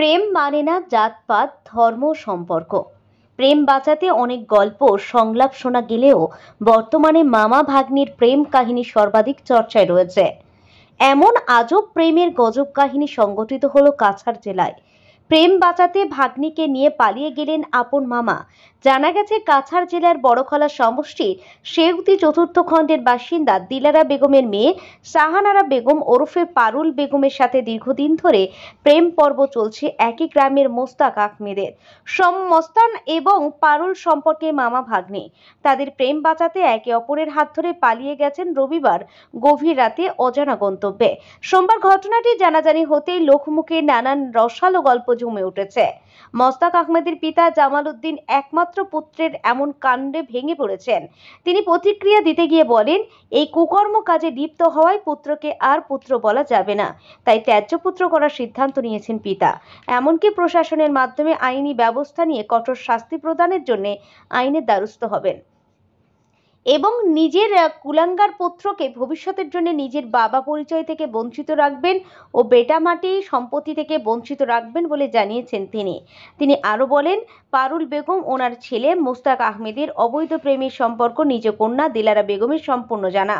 প্রেম মানে না জাতপাত ধর্ম সম্পর্ক। প্রেম বাঁচাতে অনেক গল্প সংলাপ শোনা গেলেও বর্তমানে মামা ভাগ্নির প্রেম কাহিনী সর্বাধিক চর্চায় রয়েছে। এমন আজব প্রেমের গজব কাহিনী সংঘটিত হলো কাছাড় জেলায়। প্রেম বাঁচাতে ভাগ্নিকে নিয়ে পালিয়ে গেলেন আপন মামা। জানা গেছে কাছাড় জেলার বড়খলা সমষ্টির সেউতি চতুর্থ খণ্ডের বাসিন্দা দিলারা বেগমের মেয়ে সাহানারা বেগম ওরফে পারুল বেগমের সাথে দীর্ঘদিন ধরে প্রেম পর্ব চলছে একই গ্রামের মোস্তাক আহমেদের। মস্তান এবং পারুল সম্পর্কে মামা ভাগ্নে। তাদের প্রেম বাঁচাতে একে অপরের হাত ধরে পালিয়ে গেছেন রবিবার গভীর রাতে অজানা গন্তব্যে। সোমবার ঘটনাটি জানাজানি হতেই লোকমুখে নানান রসালো গল্প জমে উঠেছে। মোস্তাক আহমেদের পিতা জামাল উদ্দিন একমাত্র পুত্রের এমন কাণ্ডে ভেঙে পড়েছেন। তিনি প্রতিক্রিয়া দিতে গিয়ে বলেন, এই কুকর্ম কাজে লিপ্ত হওয়ায় পুত্রকে আর পুত্র বলা যাবে না, তাই ত্যায্য পুত্র করার সিদ্ধান্ত নিয়েছেন পিতা। এমনকি প্রশাসনের মাধ্যমে আইনি ব্যবস্থা নিয়ে কঠোর শাস্তি প্রদানের জন্য আইনের দ্বারস্থ হবেন এবং নিজের কুলাঙ্গার পুত্রকে ভবিষ্যতের জন্য নিজের বাবা পরিচয় থেকে বঞ্চিত রাখবেন ও বেটা মাটি সম্পত্তি থেকে বঞ্চিত রাখবেন বলে জানিয়েছেন তিনি আরো বলেন, পারুল বেগম ওনার ছেলে মোস্তাক আহমেদের অবৈধ প্রেমের সম্পর্ক নিজ কন্যা দিলারা বেগমের সম্পূর্ণ জানা।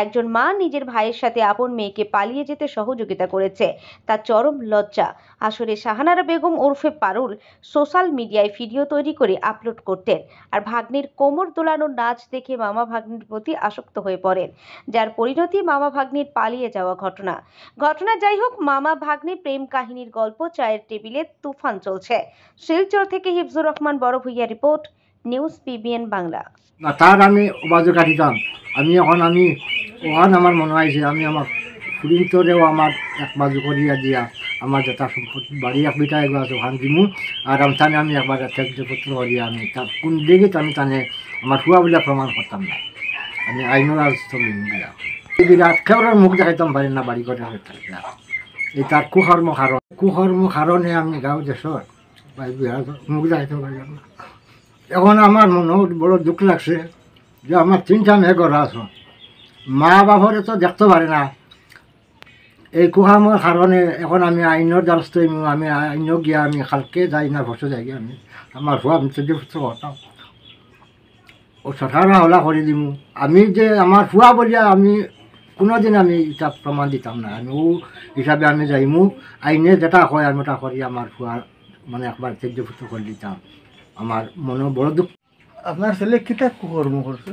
একজন মা নিজের ভাইয়ের সাথে আপন মেয়েকে পালিয়ে যেতে সহযোগিতা করেছে, তার চরম লজ্জা। আসলে সাহানারা বেগম ওরফে পারুল সোশ্যাল মিডিয়ায় ভিডিও তৈরি করে আপলোড করতেন, আর ভাগ্নির কোমর দোলানোর নাচ দেখে মামা ভাগ্নির প্রতি আসক্ত হয়ে পড়েন, যার পরিণতি মামা ভাগ্নির পালিয়ে যাওয়া ঘটনা যাই হোক, মামা ভাগ্নি প্রেম কাহিনীর গল্প চায়ের টেবিলে তুফান চলছে। শিলচর থেকে হিফজুর রহমান বড় Bhuiyan report, news PBN Bangla. না তার আমি বাজু কাটিতাম। ওখান আমার মনে হয়েছে আমি আমার ফুরিন্তরেও আমার এক বাজু করিয়া দিয়া আমার যেটা সম্পত্তি বাড়ি এক বিটা এগুলো আছে ওখান দিমু। আর আমি একবার ত্যাগপত্র করিয়া আমি তার কোন দিকে আমি টানে আমার হুয়া বলে প্রমাণ করতাম না। আমি আইনের রাস্তা লিখা বিরাট খেওয়ার মুখ দেখাইতাম পারি না বাড়ি করে থাকলাম। এই তার কুকর্ম কারণে আমি গাঁও দেশর মুখ দেখাইতাম পারিলাম না। এখন আমার মনে বড় দুঃখ লাগছে যে আমার তিনটা মেয়ে গড়া আছো, মা বাপরে তো দেখতে পারে না। এই কুহামর কারণে এখন আমি আইনের দ্বারস্থ আমি আইন গিয়া আমি কালকে যাই না বসে যাই আমি আমার ভুয়া আমি করতাম ও সরকার হলা করে দিব। আমি যে আমার ভুয়া বলিয়া আমি কোনোদিন আমি এটা প্রমাণ দিতাম না। আমি ও হিসাবে আমি যাইমু আইনে যেটা হয় আমি ওটা করি আমার ভুয়া মানে একবার ত্যায্যপুত্র করে দিতাম। আমার মনে বড় দুঃখ। আপনার ছেলে কিতা কুকর্ম করছে?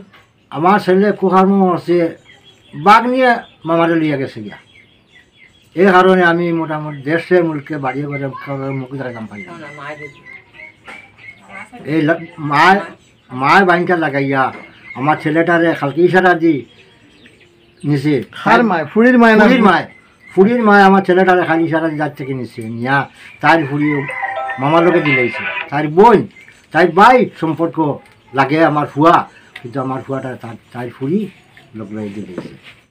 আমার ছেলে কুকর্ম করছে বাঘ নিয়ে মামারে লিয়ে গেছে গিয়া। এই কারণে আমি মোটামুটি দেশে মুলকে বাড়িয়ে করে মুখ দেখাইতাম পারি। এই মায় বাইনটা লাগাইয়া আমার ছেলেটারে খালকি ইশারা দি নিছে। ফুড়ির মায় আমার ছেলেটারে খালি ইশারা দি যার থেকে নিছে নিয়া তার ফুড়ি মামার লোকে দিলাইছে। তার বোন তাই ভাই সম্পর্ক লাগে আমার ফুয়া, কিন্তু আমার ফুয়াটা তার ফুড়ি লোক দিলাইছে।